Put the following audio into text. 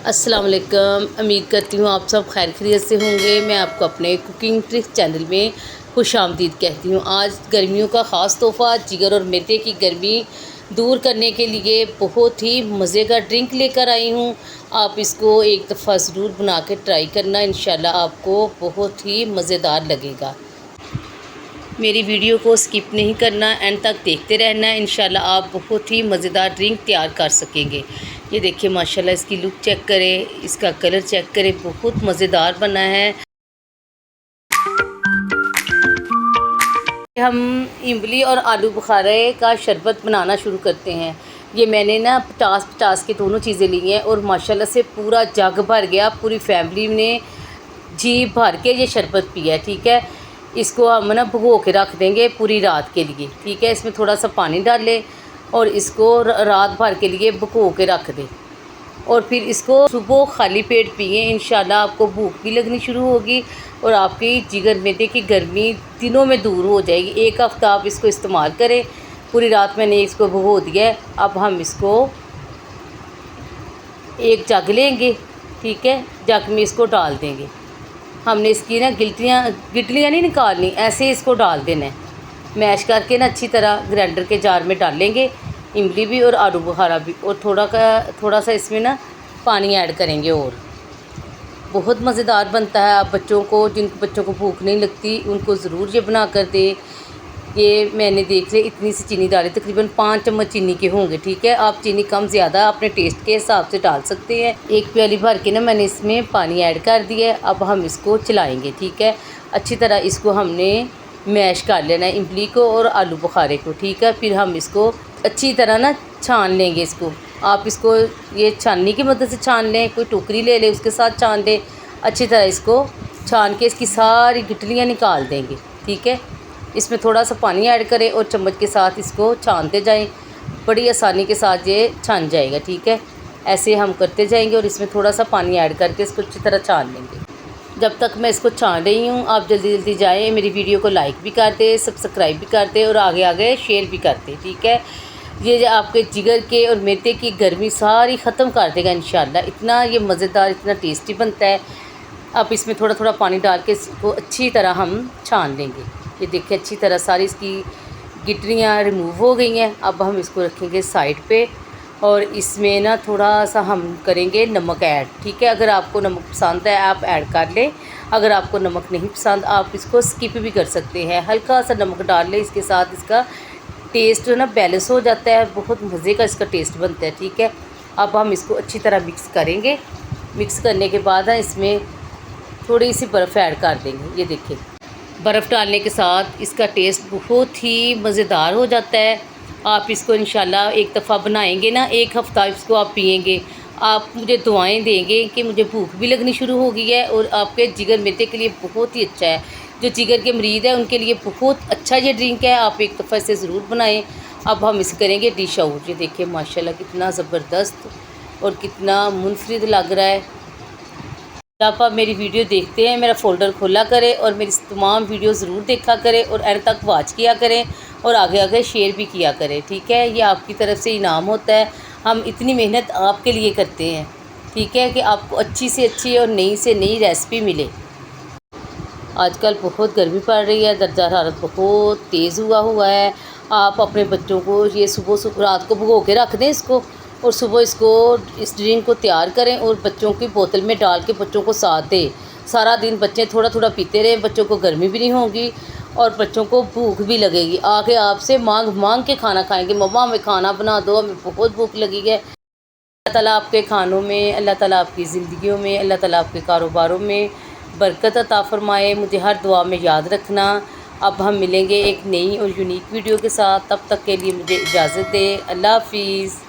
अस्सलाम वालेकुम। उम्मीद करती हूँ आप सब खैर खैरियत से होंगे। मैं आपको अपने कुकिंग ट्रिक्स चैनल में खुशामदीद कहती हूँ। आज गर्मियों का ख़ास तोहफ़ा जिगर और मैदे की गर्मी दूर करने के लिए बहुत ही मज़े का ड्रिंक लेकर आई हूँ। आप इसको एक दफ़ा ज़रूर बना के ट्राई करना, इंशाल्लाह आपको बहुत ही मज़ेदार लगेगा। मेरी वीडियो को स्किप नहीं करना, एंड तक देखते रहना। इंशाल्लाह आप बहुत ही मज़ेदार ड्रिंक तैयार कर सकेंगे। ये देखिए माशाल्लाह, इसकी लुक चेक करें, इसका कलर चेक करें, बहुत मज़ेदार बना है। हम इमली और आलू बुखारे का शरबत बनाना शुरू करते हैं। ये मैंने ना 50-50 की दोनों चीज़ें ली हैं और माशाल्लाह से पूरा जग भर गया। पूरी फैमिली ने जी भर के ये शरबत पिया है। ठीक है, इसको हम ना भिगो के रख देंगे पूरी रात के लिए। ठीक है, इसमें थोड़ा सा पानी डाल लें और इसको रात भर के लिए भिगो के रख दें और फिर इसको सुबह खाली पेट पिए। इंशाल्लाह आपको भूख भी लगनी शुरू होगी और आपकी जिगर मैदे की गर्मी दिनों में दूर हो जाएगी। एक हफ़्ता आप इसको इस्तेमाल करें। पूरी रात मैंने इसको भिगो दिया है। अब हम इसको एक जग लेंगे। ठीक है, जग में इसको डाल देंगे। हमने इसकी ना गिटलियाँ नहीं निकालनी, ऐसे इसको डाल देना है। मैश करके ना अच्छी तरह ग्राइंडर के जार में डालेंगे, इमली भी और आलू बुखारा भी, और थोड़ा सा इसमें ना पानी ऐड करेंगे और बहुत मज़ेदार बनता है। आप जिन बच्चों को भूख नहीं लगती उनको ज़रूर ये बना कर दे। ये मैंने देख लिया, इतनी सी चीनी डाली, तकरीबन 5 चम्मच चीनी के होंगे। ठीक है, आप चीनी कम ज़्यादा अपने टेस्ट के हिसाब से डाल सकते हैं। एक प्याली भर के ना मैंने इसमें पानी ऐड कर दिया है। अब हम इसको चलाएँगे। ठीक है, अच्छी तरह इसको हमने मैश कर लेना है, इमली को और आलू बुखारे को। ठीक है, फिर हम इसको अच्छी तरह ना छान लेंगे इसको। आप इसको ये छाननी की मदद से छान लें, कोई टोकरी ले लें उसके साथ छान लें। अच्छी तरह इसको छान के इसकी सारी गिटलियाँ निकाल देंगे। ठीक है, इसमें थोड़ा सा पानी ऐड करें और चम्मच के साथ इसको छानते जाएं। बड़ी आसानी के साथ ये छान जाएगा। ठीक है, ऐसे हम करते जाएंगे और इसमें थोड़ा सा पानी ऐड करके इसको अच्छी तरह छान लेंगे। जब तक मैं इसको छान रही हूँ आप जल्दी जल्दी जाएँ, मेरी वीडियो को लाइक भी कर दें, सब्सक्राइब भी कर दें और आगे आगे शेयर भी कर दें। ठीक है, ये जो आपके जिगर के और मैदे की गर्मी सारी ख़त्म कर देगा इंशाल्लाह। इतना ये मज़ेदार, इतना टेस्टी बनता है। अब इसमें थोड़ा थोड़ा पानी डाल के इसको अच्छी तरह हम छान लेंगे। ये देखिए अच्छी तरह सारी इसकी गिटलियाँ रिमूव हो गई हैं। अब हम इसको रखेंगे साइड पे और इसमें ना थोड़ा सा हम करेंगे नमक ऐड। ठीक है, अगर आपको नमक पसंद है आप ऐड कर लें, अगर आपको नमक नहीं पसंद आप इसको स्किप भी कर सकते हैं। हल्का सा नमक डाल लें, इसके साथ इसका टेस्ट ना बैलेंस हो जाता है, बहुत मज़े का इसका टेस्ट बनता है। ठीक है, अब हम इसको अच्छी तरह मिक्स करेंगे। मिक्स करने के बाद इसमें थोड़ी सी बर्फ़ ऐड कर देंगे। ये देखिए बर्फ़ डालने के साथ इसका टेस्ट बहुत ही मज़ेदार हो जाता है। आप इसको इंशाल्लाह एक दफ़ा बनाएंगे ना, एक हफ़्ता इसको आप पिएंगे, आप मुझे दुआएं देंगे कि मुझे भूख भी लगनी शुरू हो गई है। और आपके जिगर मैदे के लिए बहुत ही अच्छा है, जो जिगर के मरीज़ है उनके लिए बहुत अच्छा ये ड्रिंक है। आप एक दफ़ा इसे ज़रूर बनाएं। अब हम इसे करेंगे डिश आउट। ये देखिए माशाल्लाह कितना ज़बरदस्त और कितना मुनफरिद लग रहा है। आप मेरी वीडियो देखते हैं, मेरा फ़ोल्डर खोला करें और मेरी तमाम वीडियो ज़रूर देखा करें और एंड तक वॉच किया करें और आगे आगे शेयर भी किया करें। ठीक है, ये आपकी तरफ से इनाम होता है। हम इतनी मेहनत आपके लिए करते हैं। ठीक है, कि आपको अच्छी से अच्छी और नई से नई रेसिपी मिले। आजकल बहुत गर्मी पड़ रही है, दर्जा हरारत बहुत तेज़ हुआ है। आप अपने बच्चों को ये सुबह रात को भिगो के रख दें इसको और सुबह इसको इस ड्रिंक को तैयार करें और बच्चों की बोतल में डाल के बच्चों को साथ दें। सारा दिन बच्चे थोड़ा थोड़ा पीते रहें, बच्चों को गर्मी भी नहीं होगी और बच्चों को भूख भी लगेगी। आके आपसे मांग के खाना खाएंगे, मम्मा हमें खाना बना दो, हमें बहुत भूख लगी है। अल्लाह ताला आपके खानों में, अल्लाह ताला आपकी ज़िंदगियों में, अल्लाह ताला आपके कारोबारों में बरकत अता फ़रमाए। मुझे हर दुआ में याद रखना। अब हम मिलेंगे एक नई और यूनिक वीडियो के साथ, तब तक के लिए मुझे इजाज़त दें। अल्लाह हाफ़िज़।